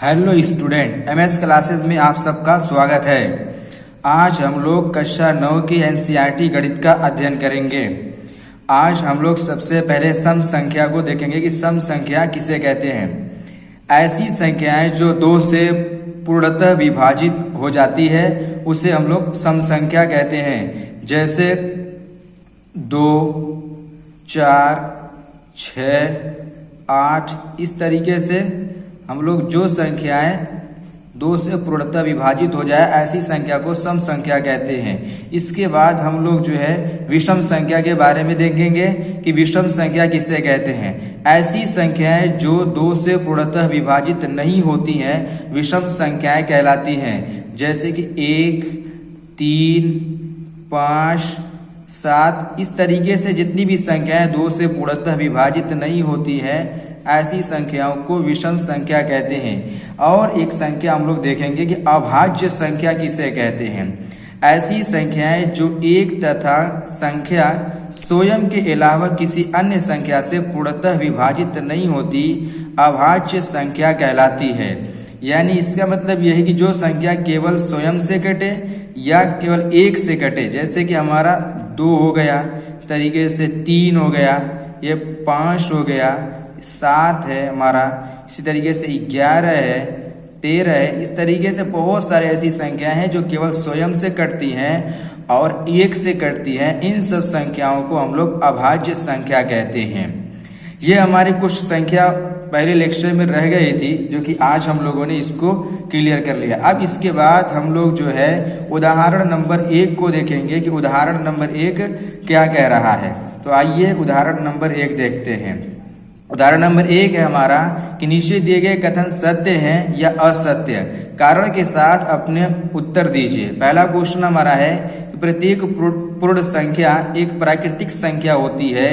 Hello student, MS classes में आप सबका स्वागत है। आज हम लोग कक्षा 9 की एनसीईआरटी गणित का अध्ययन करेंगे। आज हम लोग सबसे पहले सम संख्या को देखेंगे कि सम संख्या किसे कहते हैं। ऐसी संख्याएं जो 2 से पूर्णतः विभाजित हो जाती है उसे हम लोग सम संख्या कहते हैं। जैसे 2, 4, 6, 8 इस तरीके से हम लोग जो संख्याएं 2 से पूर्णतः विभाजित हो जाए ऐसी संख्या को सम संख्या कहते हैं। इसके बाद हम लोग जो है विषम संख्या के बारे में देखेंगे कि विषम संख्या किसे कहते हैं। ऐसी संख्याएं जो 2 से पूर्णतः विभाजित नहीं होती हैं विषम संख्याएं कहलाती हैं। जैसे कि 1, 3, 5, 7 इस तरीके से जितनी भी संख्याएं 2 से पूर्णतः विभाजित नहीं होती हैं ऐसी संख्याओं को विषम संख्या कहते हैं। और एक संख्या हम लोग देखेंगे कि अभाज्य संख्या किसे कहते हैं। ऐसी संख्याएं जो एक तथा संख्या स्वयं के अलावा किसी अन्य संख्या से पूर्णतः विभाजित नहीं होती अभाज्य संख्या कहलाती है। यानी इसका मतलब यह है कि जो संख्या केवल स्वयं से कटे या केवल 1 से कटे, जैसे कि हमारा 2 हो गया, इस तरीके से 3 हो गया, ये 5 हो गया, 7 है हमारा, इसी तरीके से 11 है, 13 है। इस तरीके से बहुत सारे ऐसी संख्याएं हैं जो केवल स्वयं से कटती हैं और 1 से कटती हैं। इन सब संख्याओं को हम लोग अभाज्य संख्या कहते हैं। ये हमारी कुछ संख्या पहले लेक्चर में रह गई थी जो कि आज हम लोगों ने इसको क्लियर कर लिया। अब इसके बाद हम लोग जो है उदाहरण नंबर 1 को देखेंगे कि उदाहरण नंबर 1 क्या कह रहा है। तो आइए उदाहरण नंबर 1 देखते हैं। उदाहरण नंबर 1 है हमारा कि नीचे दिए गए कथन सत्य हैं या असत्य, कारण के साथ अपने उत्तर दीजिए। पहला क्वेश्चन हमारा है कि प्रत्येक पूर्ण संख्या एक प्राकृतिक संख्या होती है।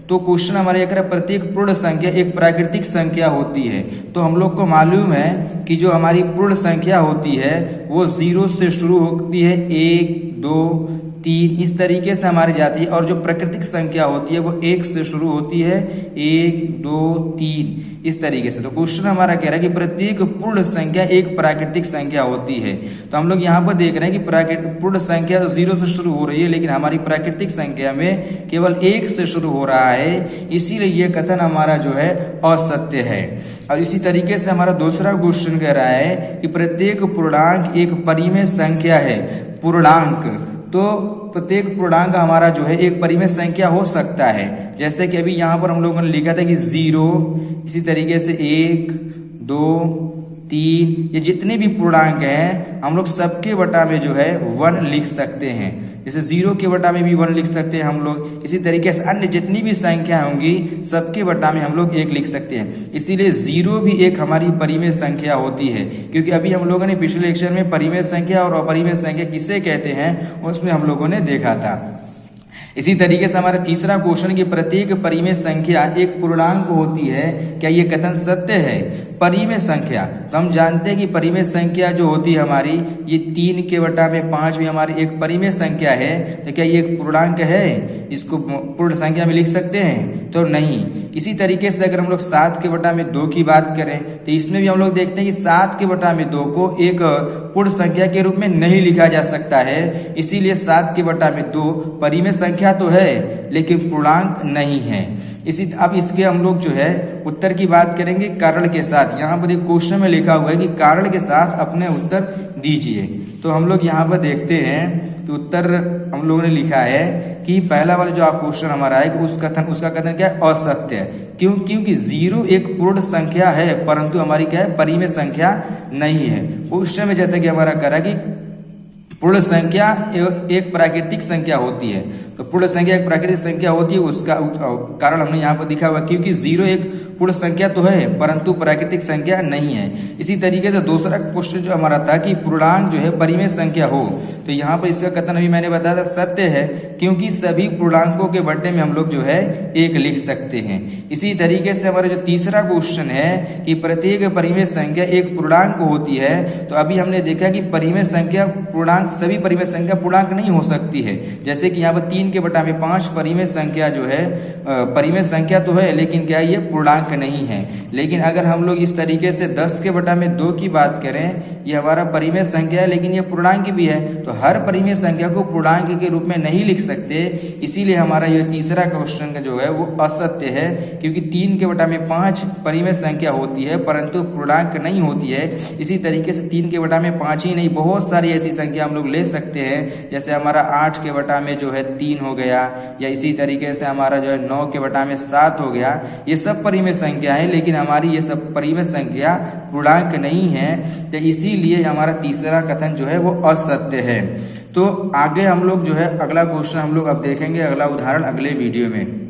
तो क्वेश्चन हमारा ये कह रहा है प्रत्येक पूर्ण संख्या एक प्राकृतिक संख्या होती है। तो हम लोग को मालूम है कि जो हमारी पूर्ण संख्या होती है वो 0 से शुरू होती है, 1, 2, 3 इस तरीके से हमारी जाती है। और जो प्राकृतिक संख्या होती है वो 1 से शुरू होती है, 1, 2, 3 इस तरीके से। तो क्वेश्चन हमारा कह रहा है कि प्रत्येक पूर्ण संख्या एक प्राकृतिक संख्या होती है। तो हम लोग यहाँ पर देख रहे हैं कि पूर्ण संख्या तो 0 से शुरू हो रही है, लेकिन हमारी प्राकृतिक संख्या में केवल 1 से शुरू हो रहा है, इसीलिए ये कथन हमारा जो है असत्य है। और इसी तरीके से हमारा दूसरा क्वेश्चन कह रहा है कि प्रत्येक पूर्णांक एक परिमेय संख्या है। पूर्णांक तो प्रत्येक पूर्णांक हमारा जो है एक परिमेय संख्या हो सकता है। जैसे कि अभी यहाँ पर हम लोगों ने लिखा था कि 0, इसी तरीके से 1, 2, 3 ये जितने भी पूर्णांक हैं हम लोग सबके बटा में जो है 1 लिख सकते हैं। जैसे 0 के बटा में भी 1 लिख सकते हैं हम लोग। इसी तरीके से अन्य जितनी भी संख्या होंगी सबके बटा में हम लोग 1 लिख सकते हैं। इसीलिए 0 भी एक हमारी परिमेय संख्या होती है, क्योंकि अभी हम लोगों ने पिछले लेक्चर में परिमेय संख्या और अपरिमेय संख्या किसे कहते हैं उसमें हम लोगों ने देखा था। इसी तरीके से हमारा तीसरा क्वेश्चन कि प्रत्येक परिमेय संख्या एक पूर्णांक होती है, क्या ये कथन सत्य है। परिमेय संख्या तो हम जानते हैं कि परिमेय संख्या जो होती है हमारी ये 3 के बटा में 5 भी हमारी एक परिमेय संख्या है। तो क्या ये एक पूर्णांक है, इसको पूर्ण संख्या में लिख सकते हैं? तो नहीं। इसी तरीके से अगर हम लोग 7 के बटा में 2 की बात करें तो इसमें भी हम लोग देखते हैं कि 7 के बटा में 2 को एक पूर्ण संख्या के रूप में नहीं लिखा जा सकता है। इसीलिए 7 के बटा में 2 परिमेय संख्या तो है लेकिन पूर्णांक नहीं है। अब इसके हम लोग जो है उत्तर की बात करेंगे कारण के साथ। यहाँ पर एक क्वेश्चन में लिखा हुआ है कि कारण के साथ अपने उत्तर दीजिए। तो हम लोग यहाँ पर देखते हैं कि उत्तर हम लोगों ने लिखा है कि पहला वाला जो आप क्वेश्चन हमारा है कि उसका कथन क्या है, असत्य है। क्यों? क्योंकि 0 एक पूर्ण संख्या है परंतु हमारी क्या है, परिमेय संख्या नहीं है। क्वेश्चन में जैसे कि हमारा करा कि पूर्ण संख्या एक प्राकृतिक संख्या होती है। तो पूर्ण संख्या एक प्राकृतिक संख्या होती है, उसका कारण हमने यहाँ पर दिखा हुआ क्योंकि 0 एक पूर्ण संख्या तो है परंतु प्राकृतिक संख्या नहीं है। इसी तरीके से दूसरा क्वेश्चन जो हमारा था कि पूर्णांक जो है परिमेय संख्या हो, तो तो यहाँ पर इसका कथन अभी मैंने बताया था सत्य है, क्योंकि सभी पूर्णांकों के बट्टे में हम लोग जो है 1 लिख सकते हैं। इसी तरीके से हमारा जो तीसरा क्वेश्चन है कि प्रत्येक परिमेय संख्या एक पूर्णांक होती है, तो अभी हमने देखा कि परिमेय संख्या पूर्णांक, सभी परिमेय संख्या पूर्णांक नहीं हो सकती है। जैसे कि यहाँ पर 3/5 परिमेय संख्या जो है परिमेय संख्या तो है, लेकिन क्या ये पूर्णांक नहीं है। लेकिन अगर हम लोग इस तरीके से 10/2 की बात करें, ये हमारा परिमेय संख्या है लेकिन ये पूर्णांक भी है, तो हर परिमेय संख्या को पूर्णांक के रूप में नहीं लिख सकते। इसीलिए हमारा ये तीसरा क्वेश्चन का जो है वो असत्य है, क्योंकि 3/5 परिमेय संख्या होती है परंतु पूर्णांक नहीं होती है। इसी तरीके से 3/5 ही नहीं, बहुत सारी ऐसी संख्या हम लोग ले सकते हैं, जैसे हमारा 8/में जो है 3 हो गया, या इसी तरीके से हमारा जो है 9/7 हो गया। ये सब परिमेय संख्या है, लेकिन हमारी ये सब परिमेय संख्या पूर्णांक नहीं है, तो इसीलिए हमारा तीसरा कथन जो है वो असत्य है। तो आगे हम लोग जो है अगला क्वेश्चन हम लोग अब देखेंगे, अगला उदाहरण अगले वीडियो में।